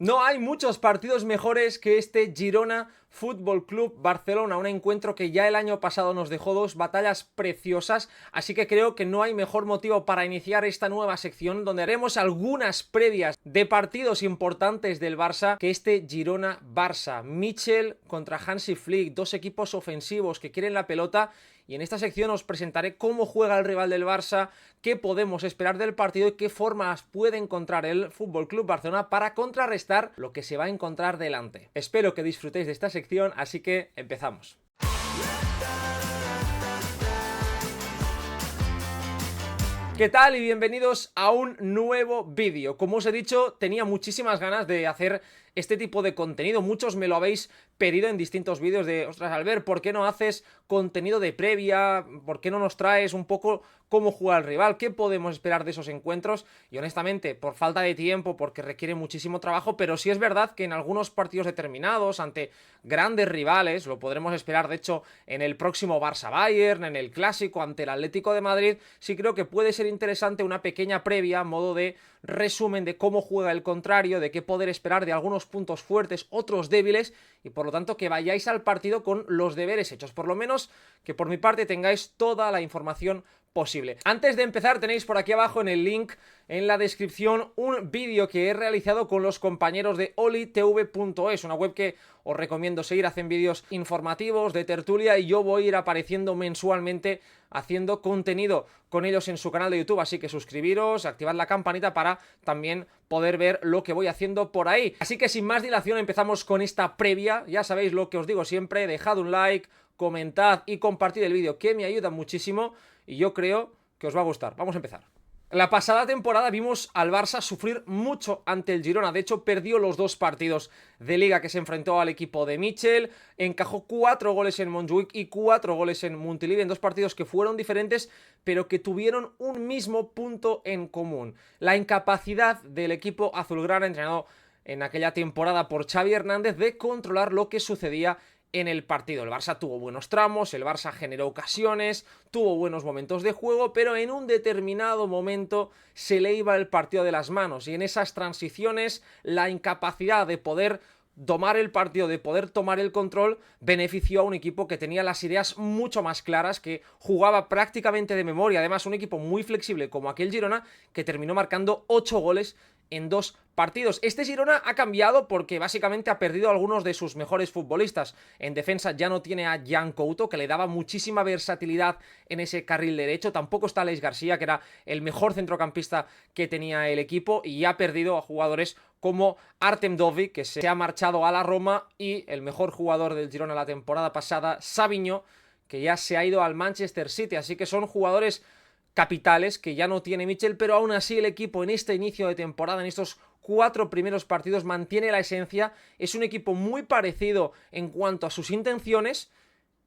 No hay muchos partidos mejores que este Girona Fútbol Club Barcelona, un encuentro que ya el año pasado nos dejó dos batallas preciosas, así que creo que no hay mejor motivo para iniciar esta nueva sección donde haremos algunas previas de partidos importantes del Barça que este Girona-Barça. Michel contra Hansi Flick, dos equipos ofensivos que quieren la pelota, y en esta sección os presentaré cómo juega el rival del Barça, qué podemos esperar del partido y qué formas puede encontrar el FC Barcelona para contrarrestar lo que se va a encontrar delante. Espero que disfrutéis de esta sección, así que empezamos. ¿Qué tal? Y bienvenidos a un nuevo vídeo. Como os he dicho, tenía muchísimas ganas de hacer este tipo de contenido. Muchos me lo habéis pedido en distintos vídeos de, ostras, Albert, ¿por qué no haces contenido de previa? ¿Por qué no nos traes un poco cómo juega el rival? ¿Qué podemos esperar de esos encuentros? Y honestamente, por falta de tiempo, porque requiere muchísimo trabajo, pero sí es verdad que en algunos partidos determinados, ante grandes rivales, lo podremos esperar de hecho en el próximo Barça-Bayern, en el Clásico ante el Atlético de Madrid, sí creo que puede ser interesante una pequeña previa, modo de resumen de cómo juega el contrario, de qué poder esperar de algunos puntos fuertes, otros débiles, y por lo tanto que vayáis al partido con los deberes hechos, por lo menos que por mi parte tengáis toda la información posible. Antes de empezar, tenéis por aquí abajo en el link en la descripción un vídeo que he realizado con los compañeros de olitv.es, una web que os recomiendo seguir. Hacen vídeos informativos de tertulia y yo voy a ir apareciendo mensualmente haciendo contenido con ellos en su canal de YouTube, así que suscribiros, activad la campanita para también poder ver lo que voy haciendo por ahí. Así que sin más dilación empezamos con esta previa. Ya sabéis lo que os digo siempre, dejad un like, comentad y compartid el vídeo, que me ayuda muchísimo y yo creo que os va a gustar. Vamos a empezar. La pasada temporada vimos al Barça sufrir mucho ante el Girona. De hecho, perdió los dos partidos de Liga que se enfrentó al equipo de Michel. Encajó 4 goles en Montjuic y 4 goles en Montilivi, en dos partidos que fueron diferentes, pero que tuvieron un mismo punto en común: la incapacidad del equipo azulgrana, entrenado en aquella temporada por Xavi Hernández, de controlar lo que sucedía en el partido. El Barça tuvo buenos tramos, el Barça generó ocasiones, tuvo buenos momentos de juego, pero en un determinado momento se le iba el partido de las manos, y en esas transiciones la incapacidad de poder domar el partido, de poder tomar el control, benefició a un equipo que tenía las ideas mucho más claras, que jugaba prácticamente de memoria. Además, un equipo muy flexible como aquel Girona, que terminó marcando 8 goles en dos partidos. Este Girona ha cambiado porque básicamente ha perdido a algunos de sus mejores futbolistas. En defensa ya no tiene a Jan Couto, que le daba muchísima versatilidad en ese carril derecho. Tampoco está Aleix García, que era el mejor centrocampista que tenía el equipo, y ha perdido a jugadores como Artem Dovbyk, que se ha marchado a la Roma, y el mejor jugador del Girona la temporada pasada, Savinho, que ya se ha ido al Manchester City. Así que son jugadores capitales que ya no tiene Michel, pero aún así el equipo en este inicio de temporada, en estos 4 primeros partidos, mantiene la esencia. Es un equipo muy parecido en cuanto a sus intenciones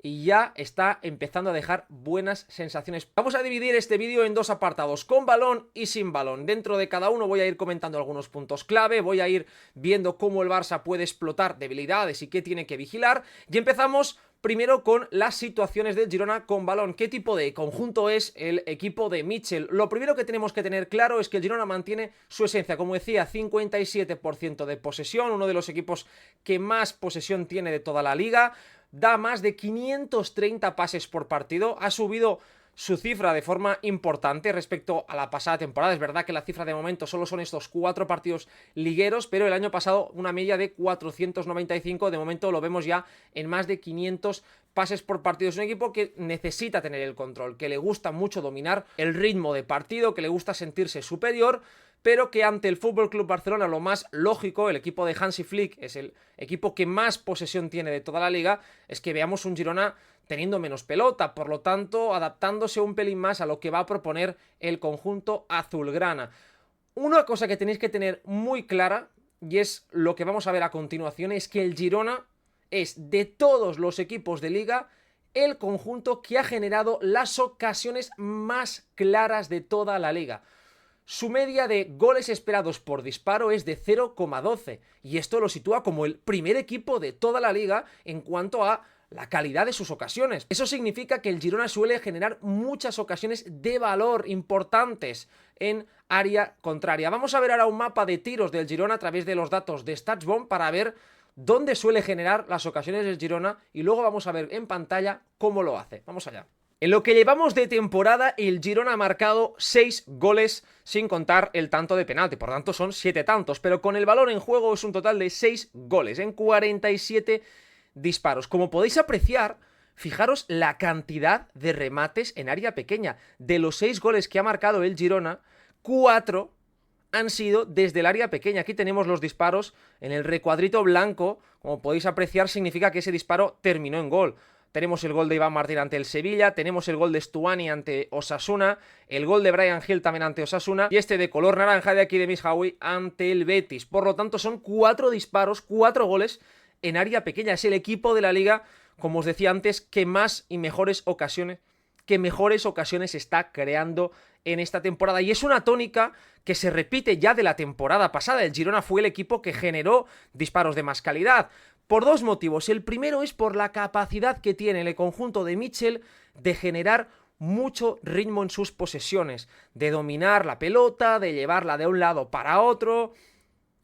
y ya está empezando a dejar buenas sensaciones. Vamos a dividir este vídeo en dos apartados, con balón y sin balón. Dentro de cada uno voy a ir comentando algunos puntos clave, voy a ir viendo cómo el Barça puede explotar debilidades y qué tiene que vigilar, y empezamos primero con las situaciones del Girona con balón. ¿Qué tipo de conjunto es el equipo de Michel? Lo primero que tenemos que tener claro es que el Girona mantiene su esencia. Como decía, 57% de posesión, uno de los equipos que más posesión tiene de toda la liga. Da más de 530 pases por partido, ha subido su cifra de forma importante respecto a la pasada temporada. Es verdad que la cifra de momento solo son estos 4 partidos ligueros, pero el año pasado una media de 495, de momento lo vemos ya en más de 500 pases por partido. Es un equipo que necesita tener el control, que le gusta mucho dominar el ritmo de partido, que le gusta sentirse superior, pero que ante el FC Barcelona lo más lógico, el equipo de Hansi Flick es el equipo que más posesión tiene de toda la liga, es que veamos un Girona teniendo menos pelota, por lo tanto adaptándose un pelín más a lo que va a proponer el conjunto azulgrana. Una cosa que tenéis que tener muy clara, y es lo que vamos a ver a continuación, es que el Girona es, de todos los equipos de liga, el conjunto que ha generado las ocasiones más claras de toda la liga. Su media de goles esperados por disparo es de 0,12, y esto lo sitúa como el primer equipo de toda la liga en cuanto a la calidad de sus ocasiones. Eso significa que el Girona suele generar muchas ocasiones de valor importantes en área contraria. Vamos a ver ahora un mapa de tiros del Girona a través de los datos de StatsBomb para ver dónde suele generar las ocasiones del Girona y luego vamos a ver en pantalla cómo lo hace. Vamos allá. En lo que llevamos de temporada, el Girona ha marcado 6 goles sin contar el tanto de penalti, por tanto son 7 tantos, pero con el balón en juego es un total de 6 goles en 47 disparos. Como podéis apreciar, fijaros la cantidad de remates en área pequeña. De los 6 goles que ha marcado el Girona, 4 han sido desde el área pequeña. Aquí tenemos los disparos en el recuadrito blanco. Como podéis apreciar, significa que ese disparo terminó en gol. Tenemos el gol de Iván Martín ante el Sevilla, tenemos el gol de Stuani ante Osasuna, el gol de Bryan Gil también ante Osasuna y este de color naranja de aquí de Mishawi ante el Betis. Por lo tanto, son 4 disparos, 4 goles en área pequeña. Es el equipo de la liga, como os decía antes, que más y mejores ocasiones está creando en esta temporada. Y es una tónica que se repite ya de la temporada pasada. El Girona fue el equipo que generó disparos de más calidad. Por 2 motivos. El primero es por la capacidad que tiene el conjunto de Mitchell de generar mucho ritmo en sus posesiones, de dominar la pelota, de llevarla de un lado para otro.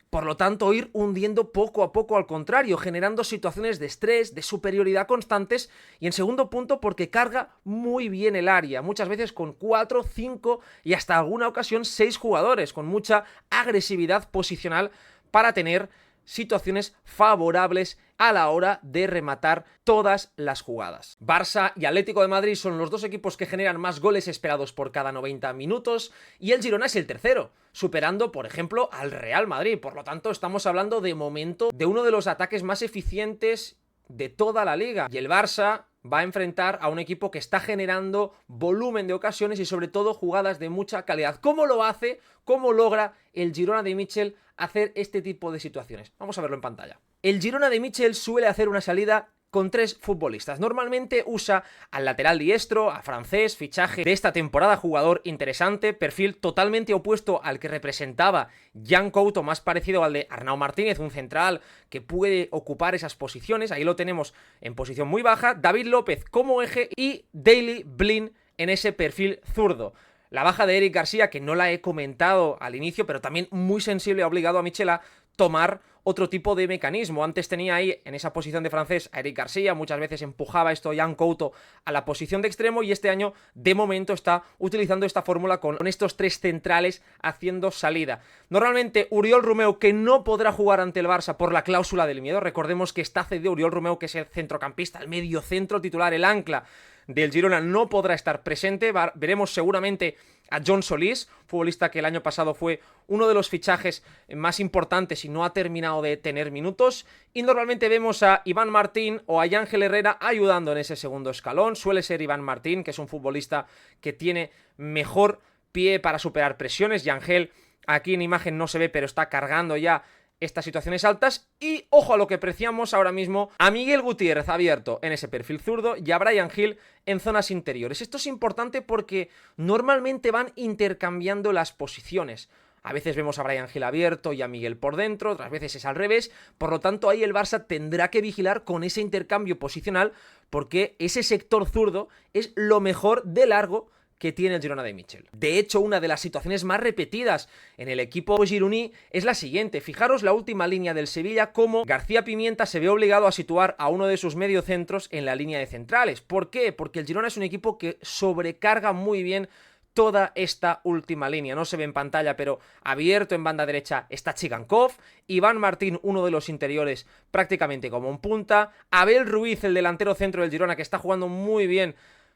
Por lo tanto, ir hundiendo poco a poco al contrario, generando situaciones de estrés, de superioridad constantes. Y en segundo punto, porque carga muy bien el área, muchas veces con 4, 5 y hasta alguna ocasión 6 jugadores, con mucha agresividad posicional para tener situaciones favorables a la hora de rematar todas las jugadas. Barça y Atlético de Madrid son los 2 equipos que generan más goles esperados por cada 90 minutos y el Girona es el tercero, superando, por ejemplo, al Real Madrid. Por lo tanto, estamos hablando de momento de uno de los ataques más eficientes de toda la liga. Y el Barça va a enfrentar a un equipo que está generando volumen de ocasiones y sobre todo jugadas de mucha calidad. ¿Cómo lo hace? ¿Cómo logra el Girona de Mitchell hacer este tipo de situaciones? Vamos a verlo en pantalla. El Girona de Mitchell suele hacer una salida con 3 futbolistas. Normalmente usa al lateral diestro, a Francés, fichaje de esta temporada, jugador interesante, perfil totalmente opuesto al que representaba Jan Couto, más parecido al de Arnau Martínez, un central que puede ocupar esas posiciones. Ahí lo tenemos en posición muy baja, David López como eje y Daley Blind en ese perfil zurdo. La baja de Eric García, que no la he comentado al inicio, pero también muy sensible, ha obligado a Mitchell a tomar otro tipo de mecanismo. Antes tenía ahí en esa posición de Francés a Eric García, muchas veces empujaba esto Jan Couto a la posición de extremo y este año de momento está utilizando esta fórmula con estos 3 centrales haciendo salida. Normalmente Oriol Romeu, que no podrá jugar ante el Barça por la cláusula del miedo, recordemos que está cedido Oriol Romeu, que es el centrocampista, el medio centro titular, el ancla del Girona, no podrá estar presente. Veremos seguramente a John Solís, futbolista que el año pasado fue uno de los fichajes más importantes y no ha terminado de tener minutos. Y normalmente vemos a Iván Martín o a Ángel Herrera ayudando en ese segundo escalón. Suele ser Iván Martín, que es un futbolista que tiene mejor pie para superar presiones. Y Ángel, aquí en imagen no se ve, pero está cargando ya estas situaciones altas. Y ojo a lo que apreciamos ahora mismo, a Miguel Gutiérrez abierto en ese perfil zurdo y a Bryan Gil en zonas interiores. Esto es importante porque normalmente van intercambiando las posiciones. A veces vemos a Bryan Gil abierto y a Miguel por dentro, otras veces es al revés. Por lo tanto, ahí el Barça tendrá que vigilar con ese intercambio posicional porque ese sector zurdo es lo mejor de largo que tiene el Girona de Mitchell. De hecho, una de las situaciones más repetidas en el equipo gironí es la siguiente. Fijaros la última línea del Sevilla, cómo García Pimienta se ve obligado a situar a uno de sus mediocentros en la línea de centrales. ¿Por qué? Porque el Girona es un equipo que sobrecarga muy bien toda esta última línea. No se ve en pantalla, pero abierto en banda derecha está Chigankov, Iván Martín, uno de los interiores, prácticamente como un punta, Abel Ruiz, el delantero centro del Girona, que está jugando muy bien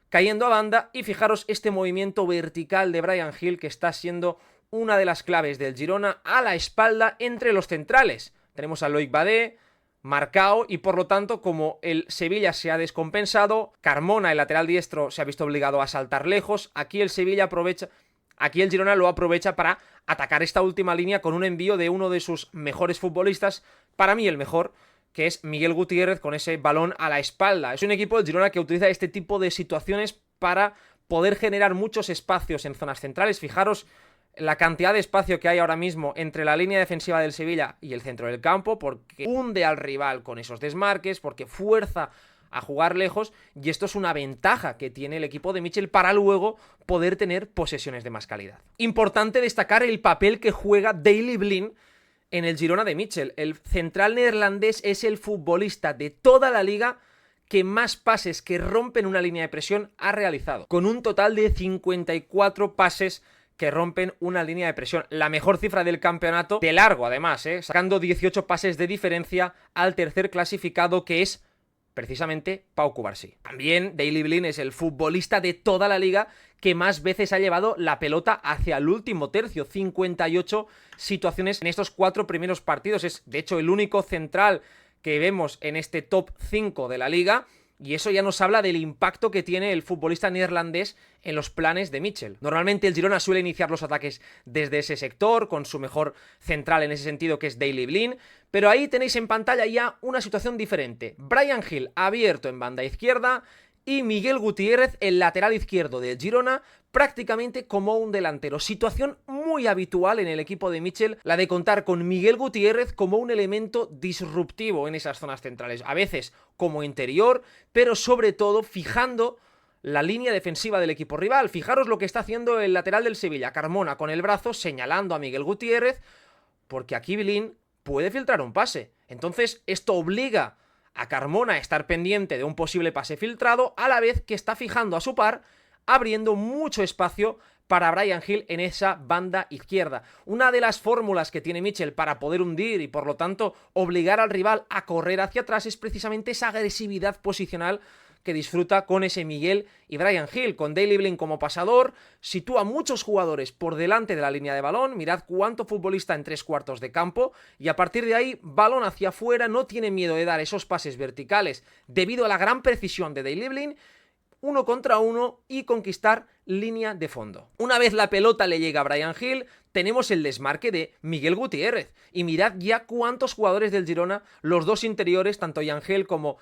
cayendo a banda, y fijaros este movimiento vertical de Bryan Gil, que está siendo una de las claves del Girona a la espalda entre los centrales. Tenemos a Loic Badé, Marcao, y por lo tanto, como el Sevilla se ha descompensado, Carmona, el lateral diestro, se ha visto obligado a saltar lejos. Aquí el Girona lo aprovecha para atacar esta última línea con un envío de uno de sus mejores futbolistas, para mí el mejor, que es Miguel Gutiérrez, con ese balón a la espalda. Es un equipo del Girona que utiliza este tipo de situaciones para poder generar muchos espacios en zonas centrales. Fijaros la cantidad de espacio que hay ahora mismo entre la línea defensiva del Sevilla y el centro del campo, porque hunde al rival con esos desmarques, porque fuerza a jugar lejos, y esto es una ventaja que tiene el equipo de Michel para luego poder tener posesiones de más calidad. Importante destacar el papel que juega Daley Blind en el Girona de Michel. El central neerlandés es el futbolista de toda la liga que más pases que rompen una línea de presión ha realizado, con un total de 54 pases que rompen una línea de presión. La mejor cifra del campeonato, de largo además, sacando 18 pases de diferencia al tercer clasificado, que es precisamente Pau Cubarsí. También Daley Blind es el futbolista de toda la liga que más veces ha llevado la pelota hacia el último tercio, 58 situaciones en estos 4 primeros partidos. Es de hecho el único central que vemos en este top 5 de la liga, y eso ya nos habla del impacto que tiene el futbolista neerlandés en los planes de Michel. Normalmente el Girona suele iniciar los ataques desde ese sector, con su mejor central en ese sentido, que es Daley Blind, pero ahí tenéis en pantalla ya una situación diferente. Bryan Gil abierto en banda izquierda y Miguel Gutiérrez, el lateral izquierdo del Girona, prácticamente como un delantero. Situación muy habitual en el equipo de Michel, la de contar con Miguel Gutiérrez como un elemento disruptivo en esas zonas centrales, a veces como interior, pero sobre todo fijando la línea defensiva del equipo rival. Fijaros lo que está haciendo el lateral del Sevilla, Carmona, con el brazo señalando a Miguel Gutiérrez, porque aquí Blind puede filtrar un pase. Entonces esto obliga a Carmona a estar pendiente de un posible pase filtrado, a la vez que está fijando a su par, abriendo mucho espacio para Bryan Gil en esa banda izquierda. Una de las fórmulas que tiene Michel para poder hundir y por lo tanto obligar al rival a correr hacia atrás es precisamente esa agresividad posicional que disfruta con ese Miguel y Bryan Gil. Con Daley Blind como pasador, sitúa a muchos jugadores por delante de la línea de balón. Mirad cuánto futbolista en 3/4 de campo, y a partir de ahí, balón hacia afuera, no tiene miedo de dar esos pases verticales debido a la gran precisión de Daley Blind, 1 contra 1 y conquistar línea de fondo. Una vez la pelota le llega a Bryan Gil, tenemos el desmarque de Miguel Gutiérrez. Y mirad ya cuántos jugadores del Girona, los dos interiores, tanto Yangel como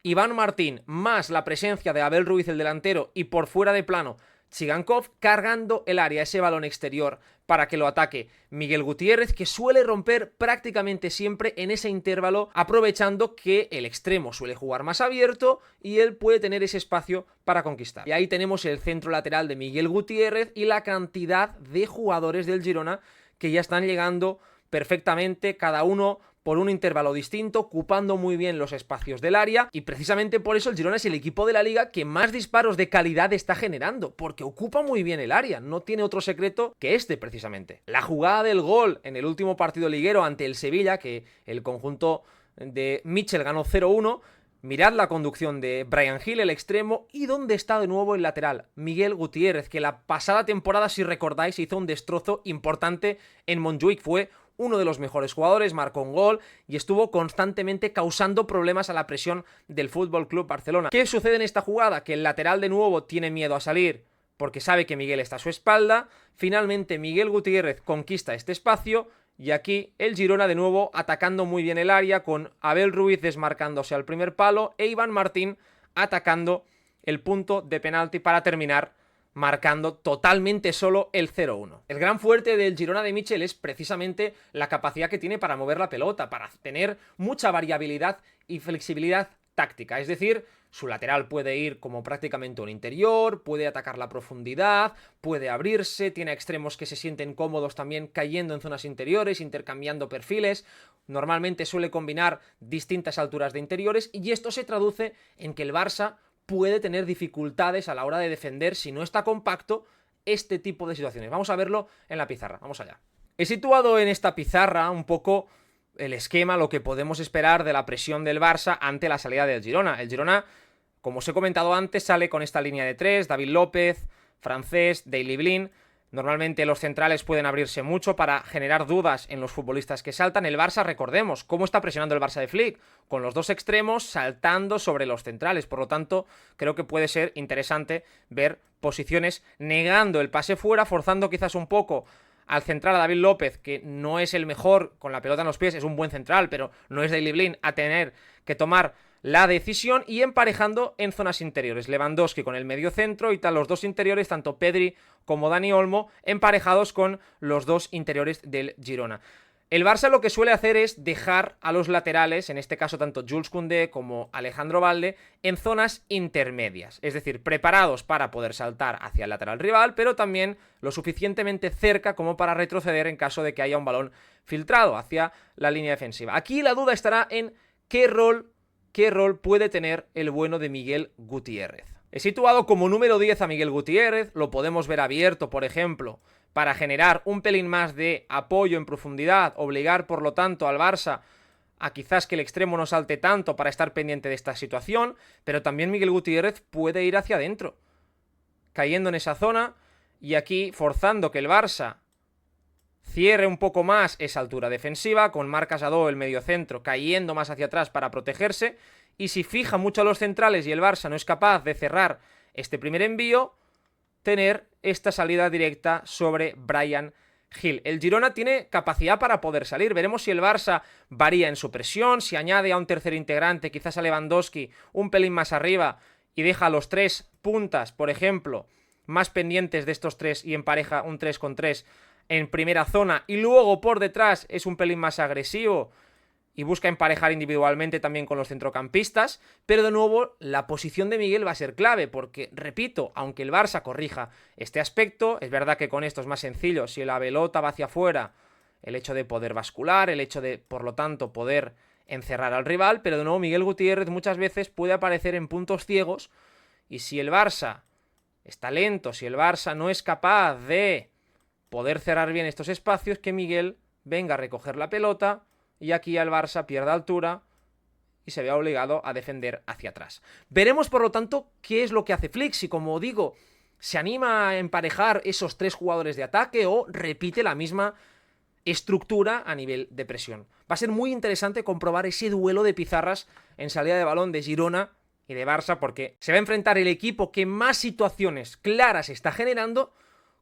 Iván Martín, más la presencia de Abel Ruiz, el delantero, y por fuera de plano Chigankov, cargando el área, ese balón exterior, para que lo ataque Miguel Gutiérrez, que suele romper prácticamente siempre en ese intervalo, aprovechando que el extremo suele jugar más abierto y él puede tener ese espacio para conquistar. Y ahí tenemos el centro lateral de Miguel Gutiérrez y la cantidad de jugadores del Girona que ya están llegando perfectamente, cada uno por un intervalo distinto, ocupando muy bien los espacios del área, y precisamente por eso el Girona es el equipo de la liga que más disparos de calidad está generando, porque ocupa muy bien el área, no tiene otro secreto que este precisamente. La jugada del gol en el último partido liguero ante el Sevilla, que el conjunto de Michel ganó 0-1, mirad la conducción de Bryan Gil, el extremo, y dónde está de nuevo el lateral, Miguel Gutiérrez, que la pasada temporada, si recordáis, hizo un destrozo importante en Montjuic, fue uno de los mejores jugadores, marcó un gol y estuvo constantemente causando problemas a la presión del Fútbol Club Barcelona. ¿Qué sucede en esta jugada? Que el lateral de nuevo tiene miedo a salir porque sabe que Miguel está a su espalda. Finalmente Miguel Gutiérrez conquista este espacio y aquí el Girona de nuevo atacando muy bien el área, con Abel Ruiz desmarcándose al primer palo e Iván Martín atacando el punto de penalti para terminar marcando totalmente solo el 0-1. El gran fuerte del Girona de Michel es precisamente la capacidad que tiene para mover la pelota, para tener mucha variabilidad y flexibilidad táctica. Es decir, su lateral puede ir como prácticamente un interior, puede atacar la profundidad, puede abrirse, tiene extremos que se sienten cómodos también cayendo en zonas interiores, intercambiando perfiles. Normalmente suele combinar distintas alturas de interiores y esto se traduce en que el Barça puede tener dificultades a la hora de defender, si no está compacto, este tipo de situaciones. Vamos a verlo en la pizarra, vamos allá. He situado en esta pizarra un poco el esquema, lo que podemos esperar de la presión del Barça ante la salida del Girona. El Girona, como os he comentado antes, sale con esta línea de 3, David López, Francés, Daley Blind. Normalmente los centrales pueden abrirse mucho para generar dudas en los futbolistas que saltan. El Barça, recordemos, cómo está presionando el Barça de Flick, con los dos extremos saltando sobre los centrales. Por lo tanto, creo que puede ser interesante ver posiciones negando el pase fuera, forzando quizás un poco al central a David López, que no es el mejor con la pelota en los pies, es un buen central, pero no es Daley Blind, a tener que tomar la decisión, y emparejando en zonas interiores. Lewandowski con el medio centro y tal, los dos interiores, tanto Pedri como Dani Olmo, emparejados con los dos interiores del Girona. El Barça lo que suele hacer es dejar a los laterales, en este caso tanto Jules Koundé como Alejandro Balde, en zonas intermedias, es decir, preparados para poder saltar hacia el lateral rival, pero también lo suficientemente cerca como para retroceder en caso de que haya un balón filtrado hacia la línea defensiva. Aquí la duda estará en qué rol puede tener el bueno de Miguel Gutiérrez. He situado como número 10 a Miguel Gutiérrez, lo podemos ver abierto, por ejemplo, para generar un pelín más de apoyo en profundidad, obligar por lo tanto al Barça a quizás que el extremo no salte tanto para estar pendiente de esta situación, pero también Miguel Gutiérrez puede ir hacia adentro, cayendo en esa zona y aquí forzando que el Barça cierre un poco más esa altura defensiva, con Marc Casado, el mediocentro, cayendo más hacia atrás para protegerse, y si fija mucho a los centrales y el Barça no es capaz de cerrar este primer envío, tener esta salida directa sobre Bryan Gil. El Girona tiene capacidad para poder salir. Veremos si el Barça varía en su presión, si añade a un tercer integrante, quizás a Lewandowski, un pelín más arriba y deja a los 3 puntas, por ejemplo, más pendientes de estos 3 y empareja un 3 con 3 en primera zona y luego por detrás es un pelín más agresivo y busca emparejar individualmente también con los centrocampistas, pero de nuevo la posición de Miguel va a ser clave porque, repito, aunque el Barça corrija este aspecto, es verdad que con esto es más sencillo, si la pelota va hacia afuera, el hecho de poder bascular, el hecho de, por lo tanto, poder encerrar al rival, pero de nuevo Miguel Gutiérrez muchas veces puede aparecer en puntos ciegos y si el Barça está lento, si el Barça no es capaz de poder cerrar bien estos espacios, que Miguel venga a recoger la pelota y aquí el Barça pierde altura y se ve obligado a defender hacia atrás. Veremos, por lo tanto, qué es lo que hace Flick, si, como digo, se anima a emparejar esos 3 jugadores de ataque o repite la misma estructura a nivel de presión. Va a ser muy interesante comprobar ese duelo de pizarras en salida de balón de Girona y de Barça, porque se va a enfrentar el equipo que más situaciones claras está generando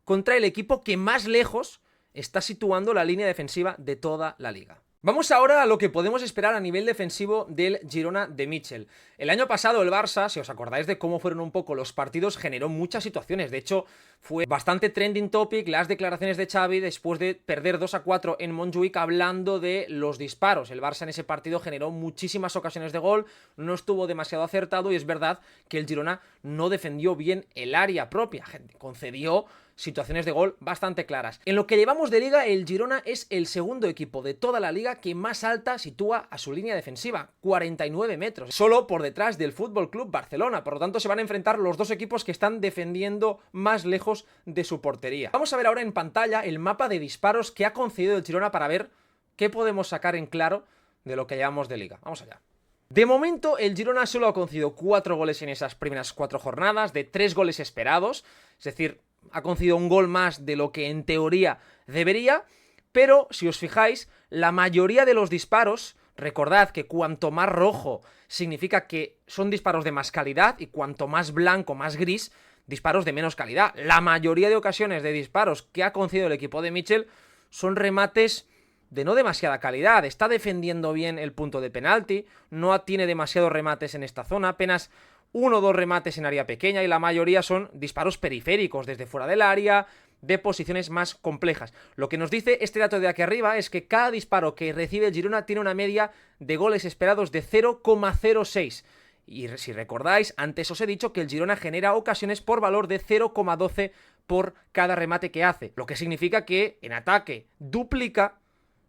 contra el equipo que más lejos está situando la línea defensiva de toda la liga. Vamos ahora a lo que podemos esperar a nivel defensivo del Girona de Mitchell. El año pasado el Barça, si os acordáis de cómo fueron un poco los partidos, generó muchas situaciones. De hecho, fue bastante trending topic las declaraciones de Xavi después de perder 2-4 en Montjuic hablando de los disparos. El Barça en ese partido generó muchísimas ocasiones de gol, no estuvo demasiado acertado y es verdad que el Girona no defendió bien el área propia, concedió situaciones de gol bastante claras. En lo que llevamos de liga, el Girona es el segundo equipo de toda la liga que más alta sitúa a su línea defensiva, 49 metros, solo por detrás del Fútbol Club Barcelona. Por lo tanto, se van a enfrentar los dos equipos que están defendiendo más lejos de su portería. Vamos a ver ahora en pantalla el mapa de disparos que ha concedido el Girona para ver qué podemos sacar en claro de lo que llevamos de liga. Vamos allá. De momento, el Girona solo ha concedido 4 goles en esas primeras 4 jornadas, de 3 goles esperados, es decir, ha concedido un gol más de lo que en teoría debería, pero si os fijáis, la mayoría de los disparos, recordad que cuanto más rojo significa que son disparos de más calidad y cuanto más blanco, más gris, disparos de menos calidad. La mayoría de ocasiones de disparos que ha concedido el equipo de Mitchell son remates de no demasiada calidad. Está defendiendo bien el punto de penalti, no tiene demasiados remates en esta zona, apenas 1 o 2 remates en área pequeña y la mayoría son disparos periféricos desde fuera del área, de posiciones más complejas. Lo que nos dice este dato de aquí arriba es que cada disparo que recibe el Girona tiene una media de goles esperados de 0,06. Y si recordáis, antes os he dicho que el Girona genera ocasiones por valor de 0,12 por cada remate que hace, lo que significa que en ataque duplica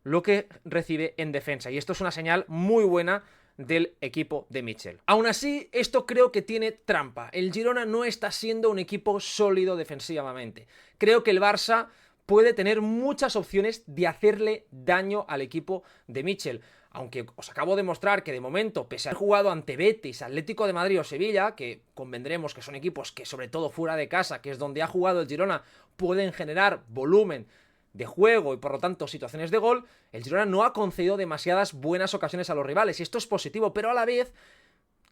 lo que recibe en defensa. Y esto es una señal muy buena del equipo de Mitchell. Aún así, esto creo que tiene trampa. El Girona no está siendo un equipo sólido defensivamente. Creo que el Barça puede tener muchas opciones de hacerle daño al equipo de Mitchell. Aunque os acabo de mostrar que de momento, pese a haber jugado ante Betis, Atlético de Madrid o Sevilla, que convendremos que son equipos que sobre todo fuera de casa, que es donde ha jugado el Girona, pueden generar volumen de juego y por lo tanto situaciones de gol, el Girona no ha concedido demasiadas buenas ocasiones a los rivales y esto es positivo, pero a la vez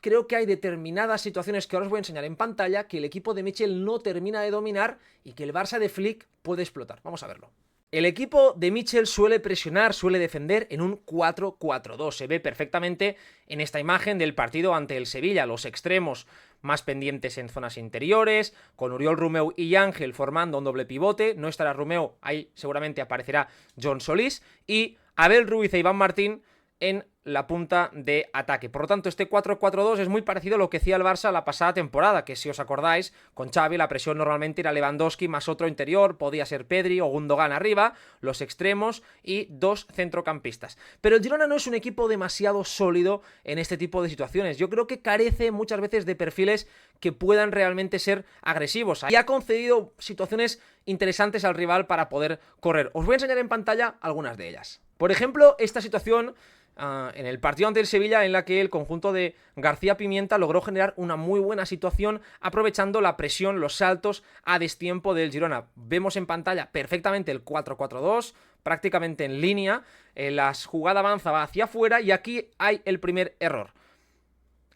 creo que hay determinadas situaciones que ahora os voy a enseñar en pantalla que el equipo de Mitchell no termina de dominar y que el Barça de Flick puede explotar. Vamos a verlo. El equipo de Mitchell suele presionar, suele defender en un 4-4-2. Se ve perfectamente en esta imagen del partido ante el Sevilla. Los extremos más pendientes en zonas interiores, con Oriol Romeu y Ángel formando un doble pivote. No estará Romeu, ahí seguramente aparecerá John Solís. Y Abel Ruiz e Iván Martín en la punta de ataque. Por lo tanto, este 4-4-2 es muy parecido a lo que hacía el Barça la pasada temporada, que si os acordáis, con Xavi la presión normalmente era Lewandowski más otro interior, podía ser Pedri o Gundogan arriba, los extremos y dos centrocampistas. Pero el Girona no es un equipo demasiado sólido en este tipo de situaciones. Yo creo que carece muchas veces de perfiles que puedan realmente ser agresivos. Y ha concedido situaciones interesantes al rival para poder correr. Os voy a enseñar en pantalla algunas de ellas. Por ejemplo, esta situación en el partido ante el Sevilla, en la que el conjunto de García Pimienta logró generar una muy buena situación aprovechando la presión, los saltos a destiempo del Girona. Vemos en pantalla perfectamente el 4-4-2, prácticamente en línea, la jugada avanza, va hacia afuera y aquí hay el primer error.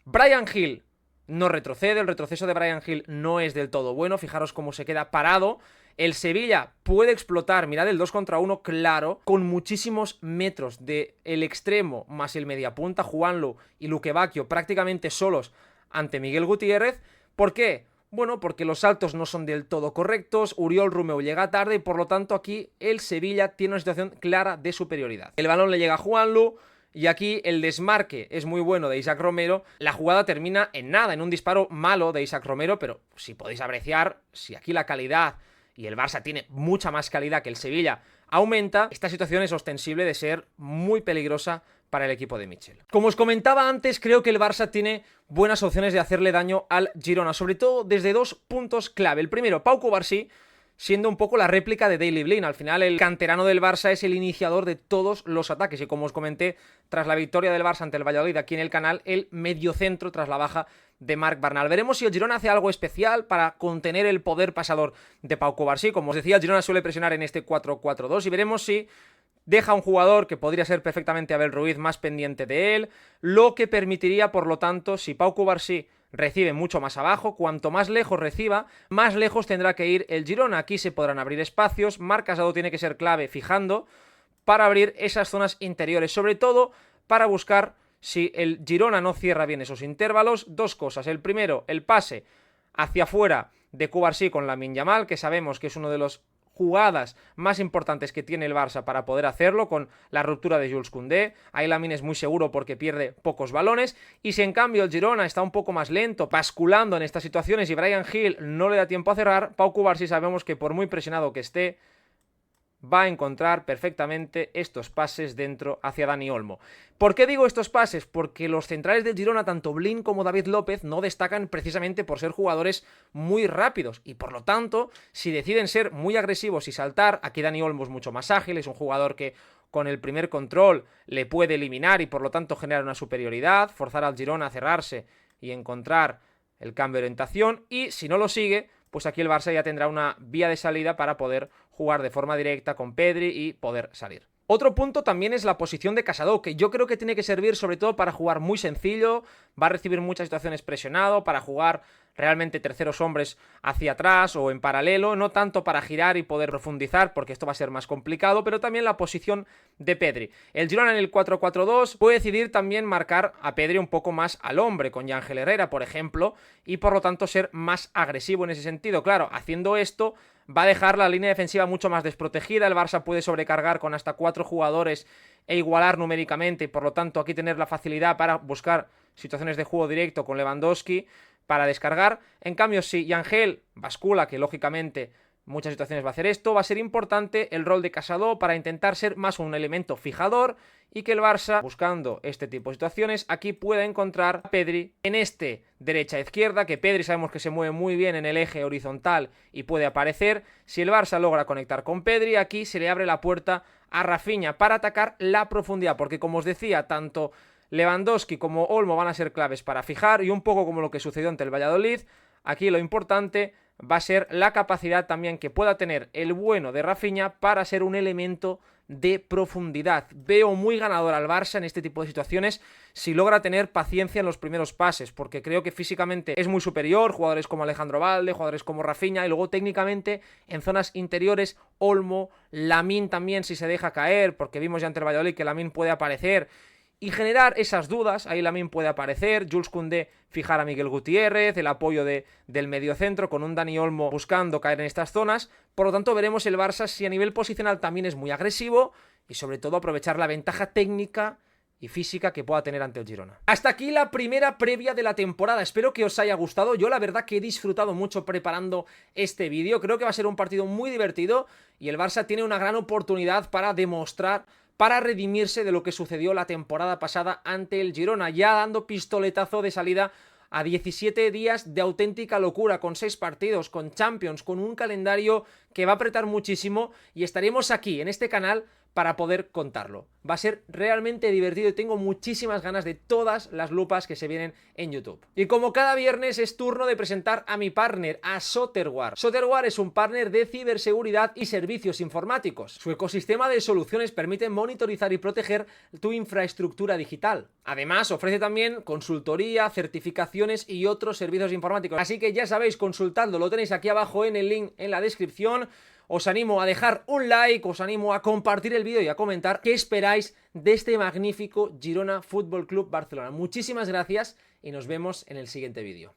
Bryan Gil no retrocede, el retroceso de Bryan Gil no es del todo bueno, fijaros cómo se queda parado. El Sevilla puede explotar, mirad el 2 contra 1 claro, con muchísimos metros del extremo más el mediapunta, Juanlu y Luque Bacchio prácticamente solos ante Miguel Gutiérrez. ¿Por qué? Bueno, porque los saltos no son del todo correctos, Oriol Romeu llega tarde y por lo tanto aquí el Sevilla tiene una situación clara de superioridad. El balón le llega a Juanlu y aquí el desmarque es muy bueno de Isaac Romero. La jugada termina en nada, en un disparo malo de Isaac Romero, pero si podéis apreciar, si aquí la calidad y el Barça tiene mucha más calidad que el Sevilla aumenta, esta situación es ostensible de ser muy peligrosa para el equipo de Michel. Como os comentaba antes, creo que el Barça tiene buenas opciones de hacerle daño al Girona, sobre todo desde dos puntos clave. El primero, Pau Cubarsí, siendo un poco la réplica de Daley Blind. Al final el canterano del Barça es el iniciador de todos los ataques y como os comenté, tras la victoria del Barça ante el Valladolid aquí en el canal, el mediocentro tras la baja de Marc Bernal. Veremos si el Girona hace algo especial para contener el poder pasador de Pau Cubarsí. Como os decía, el Girona suele presionar en este 4-4-2 y veremos si deja un jugador que podría ser perfectamente Abel Ruiz más pendiente de él, lo que permitiría, por lo tanto, si Pau Cubarsí recibe mucho más abajo, cuanto más lejos reciba, más lejos tendrá que ir el Girona. Aquí se podrán abrir espacios, Marc Casado tiene que ser clave fijando para abrir esas zonas interiores, sobre todo para buscar, si el Girona no cierra bien esos intervalos, dos cosas. El primero, el pase hacia afuera de Cubarsí con Lamine Yamal, que sabemos que es uno de los jugadas más importantes que tiene el Barça para poder hacerlo, con la ruptura de Jules Koundé. Ahí Lamine es muy seguro porque pierde pocos balones, y si en cambio el Girona está un poco más lento, basculando en estas situaciones y Bryan Gil no le da tiempo a cerrar, Pau Cubarsí sabemos que por muy presionado que esté, va a encontrar perfectamente estos pases dentro hacia Dani Olmo. ¿Por qué digo estos pases? Porque los centrales del Girona, tanto Blind como David López, no destacan precisamente por ser jugadores muy rápidos y por lo tanto, si deciden ser muy agresivos y saltar, aquí Dani Olmo es mucho más ágil, es un jugador que con el primer control le puede eliminar y por lo tanto generar una superioridad, forzar al Girona a cerrarse y encontrar el cambio de orientación, y si no lo sigue, pues aquí el Barça ya tendrá una vía de salida para poder jugar de forma directa con Pedri y poder salir. Otro punto también es la posición de Casado, que yo creo que tiene que servir sobre todo para jugar muy sencillo, va a recibir muchas situaciones presionado, para jugar realmente terceros hombres hacia atrás o en paralelo, no tanto para girar y poder profundizar, porque esto va a ser más complicado, pero también la posición de Pedri. El Girona en el 4-4-2 puede decidir también marcar a Pedri un poco más al hombre, con Yángel Herrera, por ejemplo, y por lo tanto ser más agresivo en ese sentido. Claro, haciendo esto va a dejar la línea defensiva mucho más desprotegida, el Barça puede sobrecargar con hasta 4 jugadores e igualar numéricamente, y por lo tanto aquí tener la facilidad para buscar situaciones de juego directo con Lewandowski para descargar. En cambio, si Yángel bascula, que lógicamente muchas situaciones va a hacer esto, va a ser importante el rol de Casado para intentar ser más un elemento fijador y que el Barça, buscando este tipo de situaciones, aquí pueda encontrar a Pedri en este derecha-izquierda, que Pedri sabemos que se mueve muy bien en el eje horizontal y puede aparecer. Si el Barça logra conectar con Pedri, aquí se le abre la puerta a Rafinha para atacar la profundidad, porque como os decía, tanto Lewandowski como Olmo van a ser claves para fijar, y un poco como lo que sucedió ante el Valladolid, aquí lo importante va a ser la capacidad también que pueda tener el bueno de Rafinha para ser un elemento de profundidad. Veo muy ganador al Barça en este tipo de situaciones si logra tener paciencia en los primeros pases, porque creo que físicamente es muy superior, jugadores como Alejandro Valde, jugadores como Rafinha, y luego técnicamente en zonas interiores Olmo, Lamine también si se deja caer, porque vimos ya ante el Valladolid que Lamine puede aparecer y generar esas dudas. Ahí también puede aparecer Jules Koundé, fijar a Miguel Gutiérrez, el apoyo del mediocentro con un Dani Olmo buscando caer en estas zonas. Por lo tanto, veremos el Barça si a nivel posicional también es muy agresivo y sobre todo aprovechar la ventaja técnica y física que pueda tener ante el Girona. Hasta aquí la primera previa de la temporada, espero que os haya gustado. Yo la verdad que he disfrutado mucho preparando este vídeo, creo que va a ser un partido muy divertido y el Barça tiene una gran oportunidad para demostrar, para redimirse de lo que sucedió la temporada pasada ante el Girona, ya dando pistoletazo de salida a 17 días de auténtica locura, con 6 partidos, con Champions, con un calendario que va a apretar muchísimo y estaremos aquí en este canal para poder contarlo. Va a ser realmente divertido y tengo muchísimas ganas de todas las lupas que se vienen en YouTube. Y como cada viernes es turno de presentar a mi partner, a Soterware. Soterware es un partner de ciberseguridad y servicios informáticos. Su ecosistema de soluciones permite monitorizar y proteger tu infraestructura digital. Además, ofrece también consultoría, certificaciones y otros servicios informáticos. Así que ya sabéis, consultadlo, lo tenéis aquí abajo en el link en la descripción. Os animo a dejar un like, os animo a compartir el vídeo y a comentar qué esperáis de este magnífico Girona Fútbol Club Barcelona. Muchísimas gracias y nos vemos en el siguiente vídeo.